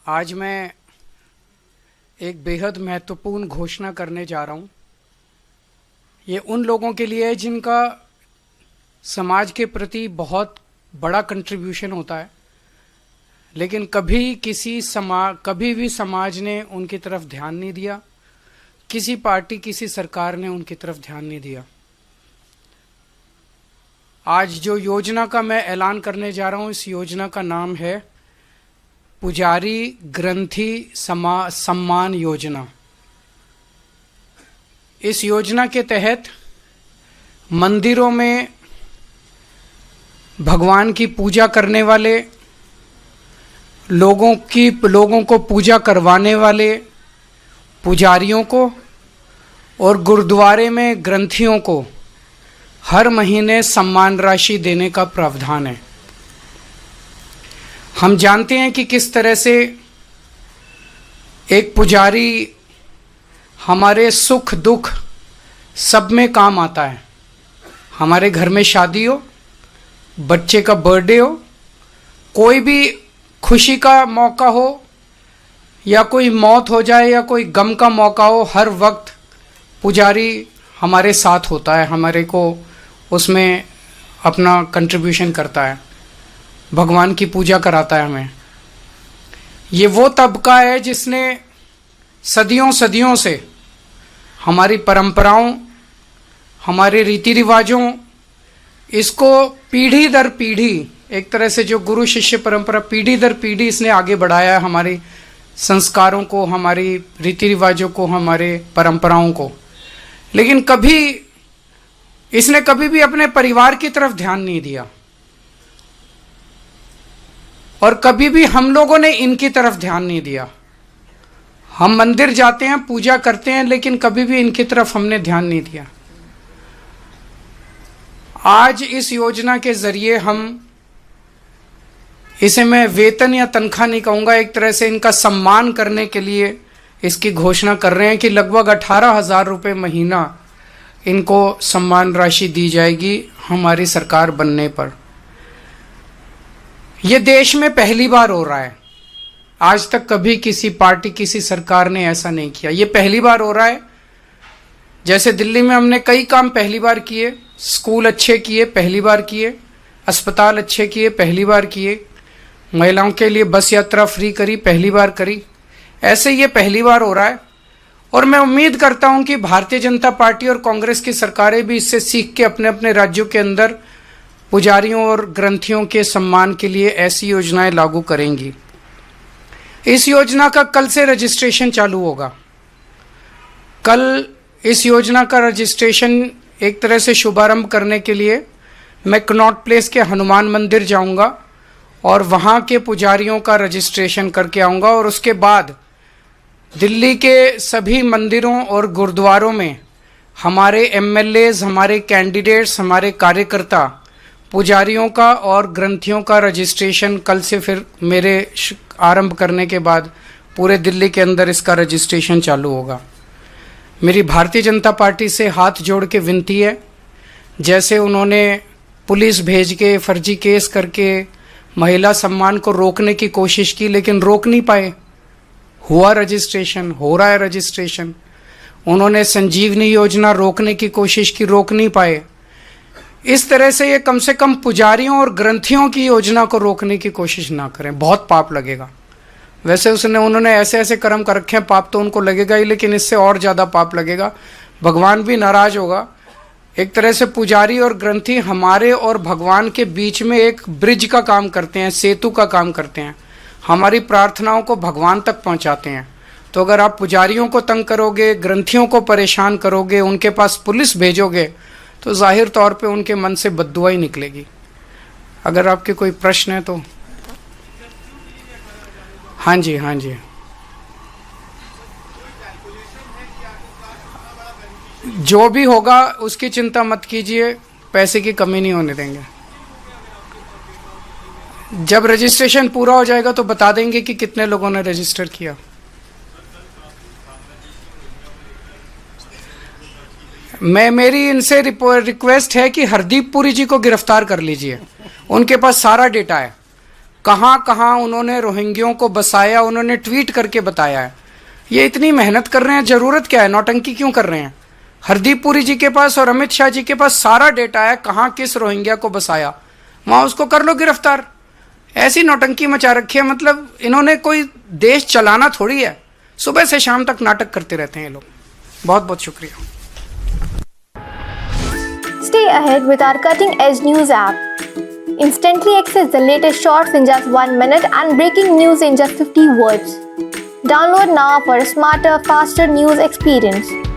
आज मैं एक बेहद महत्वपूर्ण घोषणा करने जा रहा हूँ। ये उन लोगों के लिए है जिनका समाज के प्रति बहुत बड़ा कंट्रीब्यूशन होता है, लेकिन कभी भी समाज ने उनकी तरफ ध्यान नहीं दिया, किसी पार्टी किसी सरकार ने उनकी तरफ ध्यान नहीं दिया। आज जो योजना का मैं ऐलान करने जा रहा हूँ, इस योजना का नाम है पुजारी ग्रंथी सम्मान योजना। इस योजना के तहत मंदिरों में भगवान की पूजा करने वाले लोगों को पूजा करवाने वाले पुजारियों को और गुरुद्वारे में ग्रंथियों को हर महीने सम्मान राशि देने का प्रावधान है। हम जानते हैं कि किस तरह से एक पुजारी हमारे सुख दुख सब में काम आता है। हमारे घर में शादी हो, बच्चे का बर्थडे हो, कोई भी खुशी का मौका हो या कोई मौत हो जाए या कोई गम का मौका हो, हर वक्त पुजारी हमारे साथ होता है, हमारे को उसमें अपना कंट्रीब्यूशन करता है, भगवान की पूजा कराता है हमें। ये वो तबका है जिसने सदियों से हमारी परंपराओं, हमारे रीति रिवाजों, इसको पीढ़ी दर पीढ़ी, एक तरह से जो गुरु शिष्य परंपरा पीढ़ी दर पीढ़ी इसने आगे बढ़ाया है, हमारे संस्कारों को, हमारी रीति रिवाजों को, हमारे परंपराओं को। लेकिन इसने कभी भी अपने परिवार की तरफ ध्यान नहीं दिया और कभी भी हम लोगों ने इनकी तरफ ध्यान नहीं दिया। हम मंदिर जाते हैं, पूजा करते हैं, लेकिन कभी भी इनकी तरफ हमने ध्यान नहीं दिया। आज इस योजना के जरिए इसे मैं वेतन या तनख्वाह नहीं कहूँगा, एक तरह से इनका सम्मान करने के लिए इसकी घोषणा कर रहे हैं कि लगभग 18,000 रुपये महीना इनको सम्मान राशि दी जाएगी हमारी सरकार बनने पर। यह देश में पहली बार हो रहा है। आज तक कभी किसी पार्टी, किसी सरकार ने ऐसा नहीं किया। ये पहली बार हो रहा है। जैसे दिल्ली में हमने कई काम पहली बार किए, स्कूल अच्छे किए, पहली बार किए, अस्पताल अच्छे किए, पहली बार किए, महिलाओं के लिए बस यात्रा फ्री करी, पहली बार करी। ऐसे ये पहली बार हो रहा है और मैं उम्मीद करता हूं कि भारतीय जनता पार्टी और कांग्रेस की सरकारें भी इससे सीख के अपने अपने राज्यों के अंदर पुजारियों और ग्रंथियों के सम्मान के लिए ऐसी योजनाएं लागू करेंगी। इस योजना का कल से रजिस्ट्रेशन चालू होगा। कल इस योजना का रजिस्ट्रेशन एक तरह से शुभारंभ करने के लिए मैं कनॉट प्लेस के हनुमान मंदिर जाऊंगा और वहां के पुजारियों का रजिस्ट्रेशन करके आऊंगा और उसके बाद दिल्ली के सभी मंदिरों और गुरुद्वारों में हमारे एमएलएज, हमारे कैंडिडेट्स, हमारे कार्यकर्ता पुजारियों का और ग्रंथियों का रजिस्ट्रेशन कल से फिर मेरे आरंभ करने के बाद पूरे दिल्ली के अंदर इसका रजिस्ट्रेशन चालू होगा। मेरी भारतीय जनता पार्टी से हाथ जोड़ के विनती है, जैसे उन्होंने पुलिस भेज के फर्जी केस करके महिला सम्मान को रोकने की कोशिश की, लेकिन रोक नहीं पाए। हुआ रजिस्ट्रेशन, हो रहा है रजिस्ट्रेशन। उन्होंने संजीवनी योजना रोकने की कोशिश की, रोक नहीं पाए। इस तरह से ये कम से कम पुजारियों और ग्रंथियों की योजना को रोकने की कोशिश ना करें, बहुत पाप लगेगा। वैसे उन्होंने ऐसे ऐसे कर्म कर रखे हैं, पाप तो उनको लगेगा ही, लेकिन इससे और ज़्यादा पाप लगेगा। भगवान भी नाराज होगा। एक तरह से पुजारी और ग्रंथी हमारे और भगवान के बीच में एक ब्रिज का काम करते हैं, सेतु का काम करते हैं, हमारी प्रार्थनाओं को भगवान तक पहुंचाते हैं। तो अगर आप पुजारियों को तंग करोगे, ग्रंथियों को परेशान करोगे, उनके पास पुलिस भेजोगे, तो जाहिर तौर पे उनके मन से बद्दुआ ही निकलेगी। अगर आपके कोई प्रश्न है तो हाँ जी। जो भी होगा उसकी चिंता मत कीजिए, पैसे की कमी नहीं होने देंगे। जब रजिस्ट्रेशन पूरा हो जाएगा तो बता देंगे कि कितने लोगों ने रजिस्टर किया। मेरी इनसे रिक्वेस्ट है कि हरदीप पुरी जी को गिरफ्तार कर लीजिए। उनके पास सारा डेटा है। कहाँ कहाँ उन्होंने रोहिंग्यों को बसाया, उन्होंने ट्वीट करके बताया है। ये इतनी मेहनत कर रहे हैं, जरूरत क्या है, नौटंकी क्यों कर रहे हैं? हरदीप पुरी जी के पास और अमित शाह जी के पास सारा डेटा है, कहाँ किस रोहिंग्या को बसाया, वहां उसको कर लो गिरफ्तार। ऐसी नौटंकी मचा रखी है, मतलब इन्होंने कोई देश चलाना थोड़ी है, सुबह से शाम तक नाटक करते रहते हैं ये लोग। बहुत बहुत शुक्रिया। Stay ahead with our cutting-edge news app. Instantly access the latest shorts in just 1 minute and breaking news in just 50 words. Download now for a smarter, faster news experience.